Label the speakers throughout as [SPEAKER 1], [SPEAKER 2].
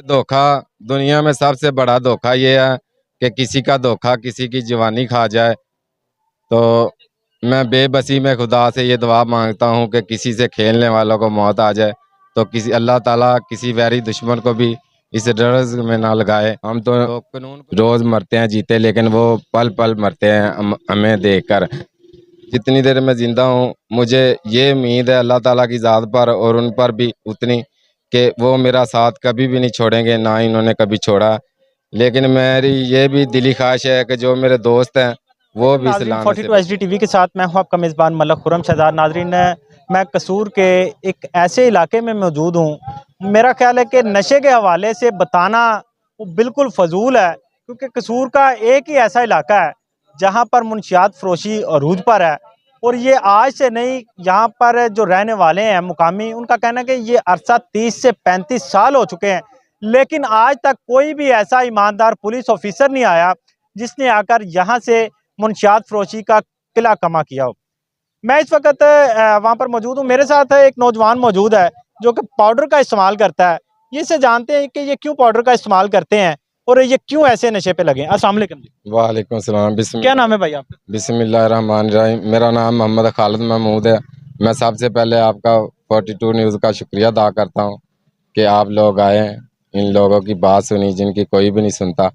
[SPEAKER 1] धोखा दुनिया में सबसे बड़ा धोखा ये है कि किसी का धोखा किसी की जवानी खा जाए। तो मैं बेबसी में खुदा से ये दुआ मांगता हूँ कि किसी से खेलने वालों को मौत आ जाए, तो किसी अल्लाह ताला किसी वैरी दुश्मन को भी इस ड्रग्स में ना लगाए। हम तो कानून रोज मरते हैं जीते, लेकिन वो पल पल मरते हैं हमें देखकर। जितनी देर मैं जिंदा हूँ मुझे ये उम्मीद है अल्लाह ताला की ज़ात पर और उन पर भी उतनी, कि वो मेरा साथ कभी भी नहीं छोड़ेंगे, ना ही इन्होंने कभी छोड़ा। लेकिन मेरी ये भी दिली ख्वाहिश है कि जो मेरे दोस्त हैं वो भी
[SPEAKER 2] नाजरीन,
[SPEAKER 1] सलाने से
[SPEAKER 2] 42 HD टीवी के साथ मैं हूं आपका मेज़बान मलक खुर्रम शहजाद। नाजरीन, मैं कसूर के एक ऐसे इलाके में मौजूद हूं। मेरा ख्याल है कि नशे के हवाले से बताना वो बिल्कुल फजूल है, क्योंकि कसूर का एक ही ऐसा इलाका है जहां पर मुनशियात फरोशी अरूज पर है। और ये आज से नहीं, यहाँ पर जो रहने वाले हैं मुकामी, उनका कहना है कि ये अरसा 30 से 35 साल हो चुके हैं, लेकिन आज तक कोई भी ऐसा ईमानदार पुलिस ऑफिसर नहीं आया जिसने आकर यहाँ से मुनशियात फरोशी का किला कमा किया हो। मैं इस वक्त वहाँ पर मौजूद हूँ। मेरे साथ एक नौजवान मौजूद है जो कि पाउडर का इस्तेमाल करता है। ये से जानते हैं कि ये क्यों पाउडर का इस्तेमाल करते हैं और ये क्यों ऐसे नशे पे लगे। अस्सलाम वालेकुम जी।
[SPEAKER 1] वालेकुम सलाम।
[SPEAKER 2] क्या नाम है भाई आपका?
[SPEAKER 1] बिस्मिल्लाहिर्रहमानिर्रहीम। मेरा नाम मोहम्मद खालिद महमूद है। मैं सबसे पहले आपका 42 न्यूज़ का शुक्रिया अदा करता हूँ कि आप लोग आए, इन लोगों की बात सुनी जिनकी कोई भी नहीं सुनता।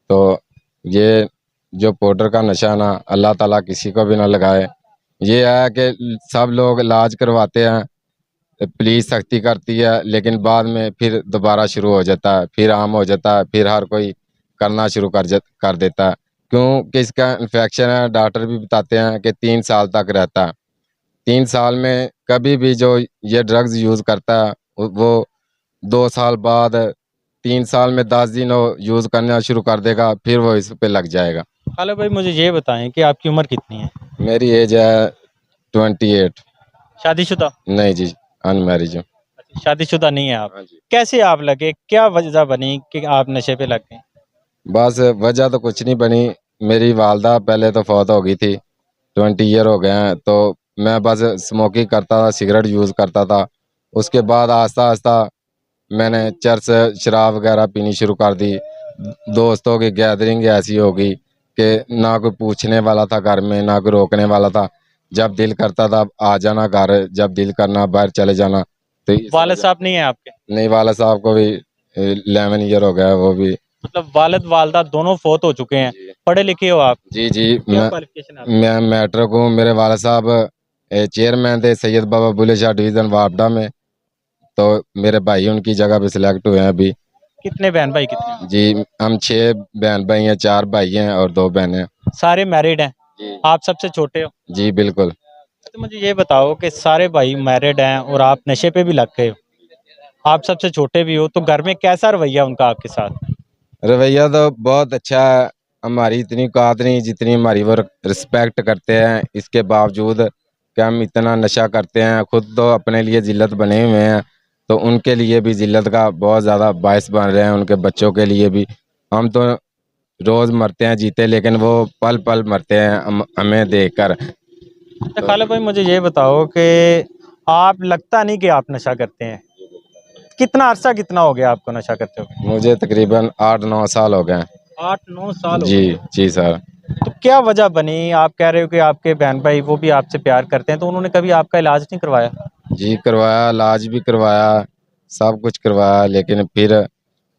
[SPEAKER 1] तो ये जो पाउडर का नशा ना अल्लाह ताला किसी को भी ना लगाए। ये है कि सब लोग इलाज करवाते हैं, पुलिस सख्ती करती है, लेकिन बाद में फिर दोबारा शुरू हो जाता है, फिर आम हो जाता है, फिर हर कोई करना शुरू कर देता है। क्योंकि इसका इन्फेक्शन है, डॉक्टर भी बताते हैं कि 3 साल तक रहता है। 3 साल में कभी भी जो ये ड्रग्स यूज़ करता है वो 2 साल बाद, 3 साल में 10 दिन वो यूज़ करना शुरू कर देगा, फिर वो इस पे लग जाएगा।
[SPEAKER 2] खालिद भाई, मुझे ये बताएं कि आपकी उम्र कितनी है?
[SPEAKER 1] मेरी एज है 28।
[SPEAKER 2] शादीशुदा?
[SPEAKER 1] नहीं जी, अनमैरिज हूँ।
[SPEAKER 2] शादीशुदा नहीं है आप?
[SPEAKER 1] हाँ जी।
[SPEAKER 2] कैसे आप लगे, क्या वजह बनी कि आप नशे पे लग गए?
[SPEAKER 1] बस वजह तो कुछ नहीं बनी। मेरी वालदा पहले तो फौत हो गई थी, 20 ईयर हो गए हैं। तो मैं बस स्मोकिंग करता था, सिगरेट यूज़ करता था। उसके बाद आहिस्ता आहिस्ता मैंने चरस शराब वगैरह पीनी शुरू कर दी। दोस्तों की गैदरिंग ऐसी हो गई कि ना कोई पूछने वाला था घर में, ना कोई रोकने वाला था। जब दिल करता था आ जाना घर, जब दिल करना बाहर चले जाना। तो
[SPEAKER 2] वालिद साहब नहीं है आपके?
[SPEAKER 1] नहीं, वाला साहब को भी 11 ईयर हो गया है, वो भी।
[SPEAKER 2] मतलब वालिद वालदा दोनों फौत हो चुके हैं।
[SPEAKER 1] जी
[SPEAKER 2] पढ़े लिखे हो आप?
[SPEAKER 1] जी जी।
[SPEAKER 2] क्या क्वालिफिकेशन है आपकी?
[SPEAKER 1] मैं मैट्रिक हूँ। मेरे वाला साहब चेयरमैन थे सैयद बाबा बुल्ले शाह डिवीज़न वापडा में। तो मेरे भाई उनकी जगह पे सिलेक्ट हुए हैं अभी।
[SPEAKER 2] कितने बहन भाई कितने?
[SPEAKER 1] जी, हम 6 बहन भाई हैं, 4 भाई हैं और 2 बहनें हैं।
[SPEAKER 2] सारे मैरिड हैं?
[SPEAKER 1] जी
[SPEAKER 2] आप सबसे छोटे हो?
[SPEAKER 1] जी बिल्कुल।
[SPEAKER 2] तो मुझे ये बताओ कि सारे भाई मैरिड हैं और आप नशे पे भी लग गए हो, आप सबसे छोटे भी हो, तो घर में कैसा रवैया उनका आपके साथ?
[SPEAKER 1] रवैया तो बहुत अच्छा है। हमारी इतनी औकात नहीं जितनी हमारी वो रिस्पेक्ट करते हैं। इसके बावजूद कि हम इतना नशा करते हैं, खुद तो अपने लिए जिल्लत बने हुए हैं, तो उनके लिए भी जिल्लत का बहुत ज़्यादा बायस बन रहे हैं, उनके बच्चों के लिए भी। हम तो रोज़ मरते हैं जीते, लेकिन वो पल पल मरते हैं हमें देखकर।
[SPEAKER 2] तो खालिद भाई, मुझे ये बताओ कि आप, लगता नहीं कि आप नशा करते हैं। कितना अरसा, कितना हो गया आपको नशा करते हुए?
[SPEAKER 1] मुझे तकरीबन 8-9 साल हो गए।
[SPEAKER 2] 8-9 साल हो
[SPEAKER 1] जी
[SPEAKER 2] गए।
[SPEAKER 1] जी सर।
[SPEAKER 2] तो क्या वजह बनी? आप कह रहे हो कि आपके बहन भाई वो भी आपसे प्यार करते हैं, तो उन्होंने कभी आपका इलाज नहीं करवाया?
[SPEAKER 1] जी करवाया, इलाज भी करवाया, सब कुछ करवाया, लेकिन फिर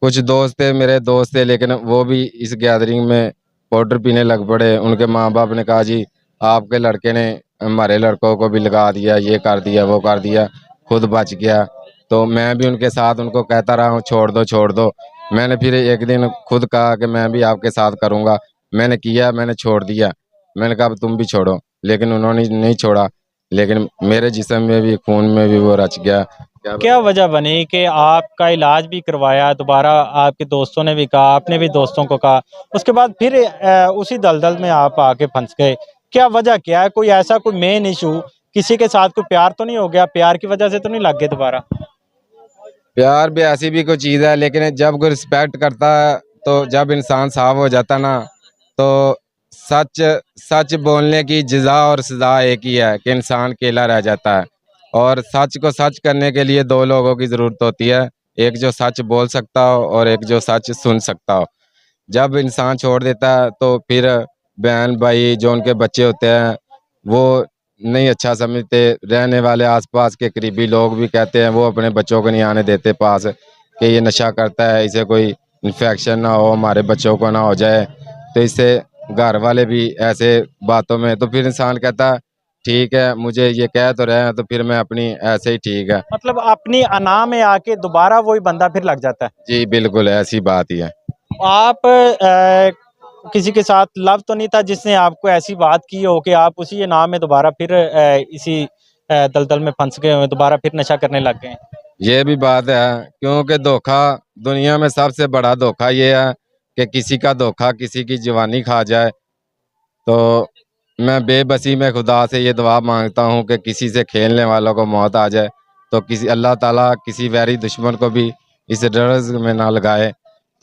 [SPEAKER 1] कुछ दोस्त थे, मेरे दोस्त थे, लेकिन वो भी इस गैदरिंग में पाउडर पीने लग पड़े। उनके माँ बाप ने कहा जी आपके लड़के ने हमारे लड़कों को भी लगा दिया, ये कर दिया, वो कर दिया, खुद बच गया। तो मैं भी उनके साथ उनको कहता रहा हूँ छोड़ दो छोड़ दो। मैंने फिर एक दिन खुद कहा कि मैं भी आपके साथ करूँगा। मैंने किया, मैंने छोड़ दिया। मैंने कहा अब तुम भी छोड़ो, लेकिन उन्होंने नहीं छोड़ा। लेकिन मेरे जिस्म में भी, खून में भी वो रच गया।
[SPEAKER 2] क्या वजह बनी कि आपका इलाज भी करवाया, दोबारा आपके दोस्तों ने भी कहा, आपने भी दोस्तों को कहा, उसके बाद फिर उसी दलदल में आप आके फंस गए? क्या वजह क्या है? कोई ऐसा कोई मेन इशू, किसी के साथ कोई प्यार तो नहीं हो गया? प्यार की वजह से तो नहीं लग गए दोबारा?
[SPEAKER 1] प्यार भी ऐसी भी कोई चीज़ है, लेकिन जब कोई रिस्पेक्ट करता है, तो जब इंसान साफ हो जाता ना, तो सच सच बोलने की जज़ा और सज़ा एक ही है कि इंसान अकेला रह जाता है। और सच को सच करने के लिए 2 लोगों की ज़रूरत होती है। एक जो सच बोल सकता हो और एक जो सच सुन सकता हो। जब इंसान छोड़ देता है तो फिर बहन भाई जो उनके बच्चे होते हैं वो नहीं अच्छा समझते। रहने वाले आसपास के करीबी लोग भी कहते हैं, वो अपने बच्चों को नहीं आने देते पास कि ये नशा करता है, इसे कोई इन्फेक्शन ना हो, हमारे बच्चों को ना हो जाए। तो इससे घर वाले भी ऐसे बातों में, तो फिर इंसान कहता है ठीक है, मुझे ये कह तो रहे हैं तो फिर मैं अपनी ऐसे ही ठीक है।
[SPEAKER 2] मतलब अपनी अना में आके दोबारा वही बंदा फिर लग जाता है।
[SPEAKER 1] जी बिल्कुल ऐसी बात ही है।
[SPEAKER 2] आप किसी के साथ लव तो नहीं था जिसने आपको ऐसी बात की हो कि आप उसी अना में दोबारा फिर इसी दलदल में फंस गए हो, दोबारा फिर नशा करने लग गए हैं?
[SPEAKER 1] ये भी बात है, क्योंकि धोखा दुनिया में सबसे बड़ा धोखा ये है कि किसी का धोखा किसी की जवानी खा जाए। तो मैं बेबसी में खुदा से ये दुआ मांगता हूँ कि किसी से खेलने वालों को मौत आ जाए, तो किसी अल्लाह ताला किसी वैरी दुश्मन को भी इस ड्रग्स में ना लगाए।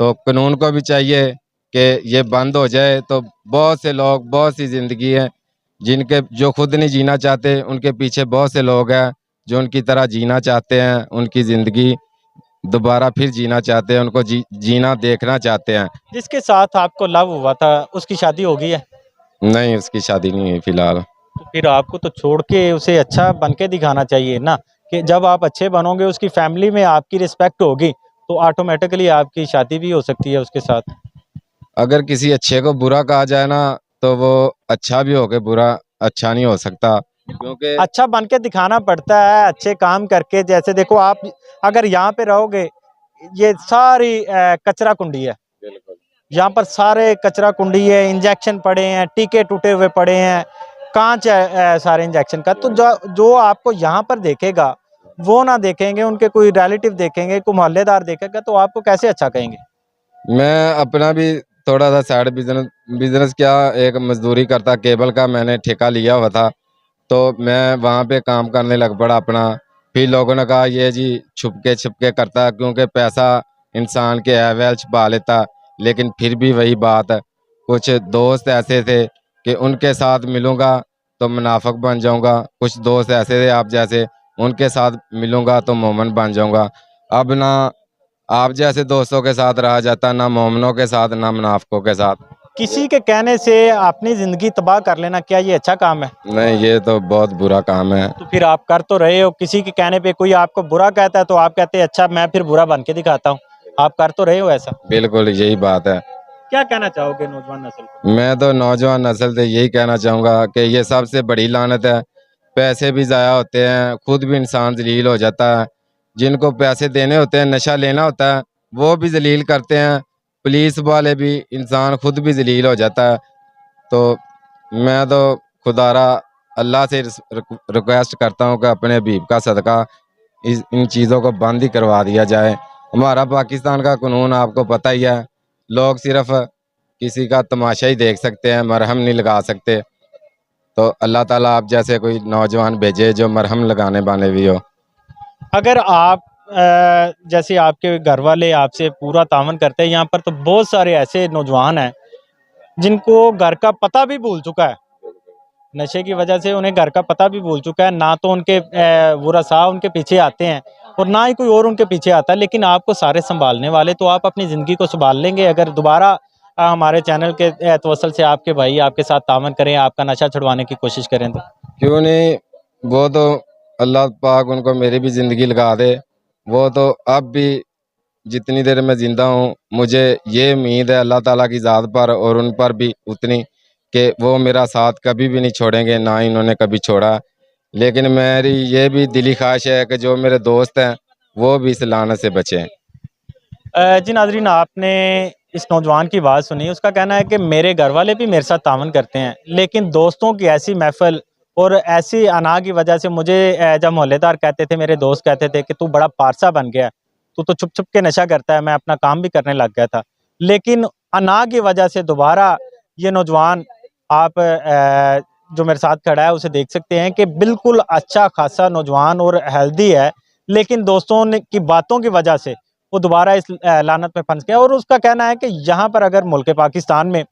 [SPEAKER 1] तो कानून को भी चाहिए कि ये बंद हो जाए। तो बहुत से लोग, बहुत सी ज़िंदगी है जिनके जो खुद नहीं जीना चाहते, उनके पीछे बहुत से लोग हैं जो उनकी तरह जीना चाहते हैं, उनकी ज़िंदगी दोबारा फिर जीना चाहते हैं, उनको जीना देखना चाहते हैं।
[SPEAKER 2] जिसके साथ आपको लव हुआ था उसकी शादी हो गई है?
[SPEAKER 1] नहीं, उसकी शादी नहीं हुई फिलहाल।
[SPEAKER 2] तो फिर आपको तो छोड़ के उसे अच्छा बन के दिखाना चाहिए ना, कि जब आप अच्छे बनोगे उसकी फैमिली में आपकी रिस्पेक्ट होगी तो ऑटोमेटिकली आपकी शादी भी हो सकती है उसके साथ।
[SPEAKER 1] अगर किसी अच्छे को बुरा कहा जाए ना, तो वो अच्छा भी होके बुरा अच्छा नहीं हो सकता, क्योंकि
[SPEAKER 2] अच्छा बन के दिखाना पड़ता है अच्छे काम करके। जैसे देखो आप अगर यहाँ पे रहोगे, ये सारी कचरा कुंडी है,
[SPEAKER 1] बिल्कुल
[SPEAKER 2] यहाँ पर सारे कचरा कुंडी है, इंजेक्शन पड़े हैं, टीके टूटे हुए पड़े हैं, कांच है सारे इंजेक्शन का। तो जो जो आपको यहाँ पर देखेगा वो ना देखेंगे, उनके कोई रिलेटिव देखेंगे, कोई मोहल्लेदार देखेगा, तो आपको कैसे अच्छा कहेंगे?
[SPEAKER 1] मैं अपना भी थोड़ा सा साइड बिजनेस बिजनेस क्या, एक मजदूरी करता, केबल का मैंने ठेका लिया हुआ था। तो मैं वहाँ पे काम करने लग पड़ा अपना। फिर लोगों ने कहा ये जी छुपके करता है, क्योंकि पैसा इंसान के अवैल छुपा लेता। लेकिन फिर भी वही बात है, कुछ दोस्त ऐसे थे कि उनके साथ मिलूँगा तो मुनाफिक बन जाऊँगा, कुछ दोस्त ऐसे थे आप जैसे, उनके साथ मिलूँगा तो मोमिन बन जाऊँगा। अब ना आप जैसे दोस्तों के साथ रहा जाता, ना मोमिनों के साथ ना मुनाफिकों के साथ।
[SPEAKER 2] किसी के कहने से अपनी ज़िंदगी तबाह कर लेना, क्या ये अच्छा काम है?
[SPEAKER 1] नहीं, ये तो बहुत बुरा काम है।
[SPEAKER 2] तो फिर आप कर तो रहे हो, किसी के कहने पे कोई आपको बुरा कहता है तो आप कहते हैं अच्छा मैं फिर बुरा बन के दिखाता हूँ। आप कर तो रहे हो ऐसा।
[SPEAKER 1] बिल्कुल यही बात है।
[SPEAKER 2] क्या कहना चाहोगे नौजवान नस्ल को?
[SPEAKER 1] मैं तो नौजवान नस्ल से यही कहना चाहूँगा कि ये सबसे बड़ी लानत है। पैसे भी ज़ाया होते हैं, खुद भी इंसान ज़लील हो जाता है। जिनको पैसे देने होते हैं, नशा लेना होता है, वो भी ज़लील करते हैं। पुलिस वाले भी, इंसान खुद भी ज़लील हो जाता है। तो मैं तो खुदारा अल्लाह से रिक्वेस्ट करता हूँ कि अपने हबीब का सदका इस इन चीज़ों को बंद ही करवा दिया जाए। हमारा पाकिस्तान का कानून आपको पता ही है, लोग सिर्फ़ किसी का तमाशा ही देख सकते हैं, मरहम नहीं लगा सकते। तो अल्लाह ताला आप जैसे कोई नौजवान भेजे जो मरहम लगाने वाले भी हो।
[SPEAKER 2] अगर आप जैसे आपके घर वाले आपसे पूरा तावन करते हैं, यहाँ पर तो बहुत सारे ऐसे नौजवान हैं जिनको घर का पता भी भूल चुका है। नशे की वजह से उन्हें घर का पता भी भूल चुका है, ना तो उनके वरसा उनके पीछे आते हैं और ना ही कोई और उनके पीछे आता है। लेकिन आपको सारे संभालने वाले, तो आप अपनी ज़िंदगी को संभाल लेंगे अगर दोबारा हमारे चैनल के तवसल से आपके भाई आपके साथ तावन करें, आपका नशा छुड़वाने की कोशिश करें तो?
[SPEAKER 1] क्यों नहीं, वो तो अल्लाह पाक उनको मेरी भी ज़िंदगी लगा दे। वो तो अब भी जितनी देर मैं ज़िंदा हूँ, मुझे ये उम्मीद है अल्लाह ताला की ज़ात पर और उन पर भी उतनी, कि वो मेरा साथ कभी भी नहीं छोड़ेंगे, ना ही इन्होंने कभी छोड़ा। लेकिन मेरी ये भी दिली ख्वाहिश है कि जो मेरे दोस्त हैं, वो भी इस लानत से बचें।
[SPEAKER 2] जी नाज़रीन, आपने इस नौजवान की बात सुनी। उसका कहना है कि मेरे घर वाले भी मेरे साथ तावन करते हैं, लेकिन दोस्तों की ऐसी महफ़िल और ऐसी अना की वजह से मुझे जब मोहल्लेदार कहते थे, मेरे दोस्त कहते थे कि तू बड़ा पारसा बन गया है, तू तो छुप-छुप के नशा करता है, मैं अपना काम भी करने लग गया था। लेकिन अना की वजह से दोबारा ये नौजवान, आप जो मेरे साथ खड़ा है उसे देख सकते हैं कि बिल्कुल अच्छा खासा नौजवान और हेल्दी है, लेकिन दोस्तों ने की बातों की वजह से वो दोबारा इस लानत में फंस गया। और उसका कहना है कि यहाँ पर अगर मुल्क पाकिस्तान में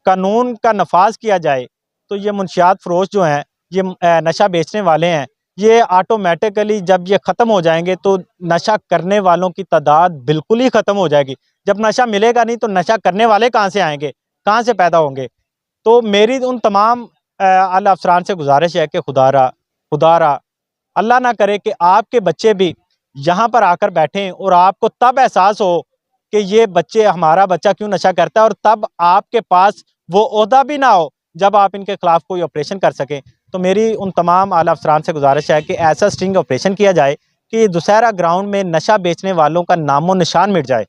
[SPEAKER 2] कानून का नफाज किया जाए तो ये मुनशियात फरोश जो हैं, ये नशा बेचने वाले हैं, ये ऑटोमेटिकली जब ये ख़त्म हो जाएंगे तो नशा करने वालों की तादाद बिल्कुल ही ख़त्म हो जाएगी। जब नशा मिलेगा नहीं तो नशा करने वाले कहाँ से आएंगे, कहाँ से पैदा होंगे। तो मेरी उन तमाम आला अफसरान से गुजारिश है कि खुदारा अल्लाह ना करे कि आपके बच्चे भी यहाँ पर आकर बैठें और आपको तब एहसास हो कि ये बच्चे, हमारा बच्चा क्यों नशा करता है, और तब आपके पास वो ओहदा भी ना हो जब आप इनके खिलाफ कोई ऑपरेशन कर सकें। तो मेरी उन तमाम आला अफसरान से गुजारिश है कि ऐसा स्टिंग ऑपरेशन किया जाए कि दुशहरा ग्राउंड में नशा बेचने वालों का नामो निशान मिट जाए।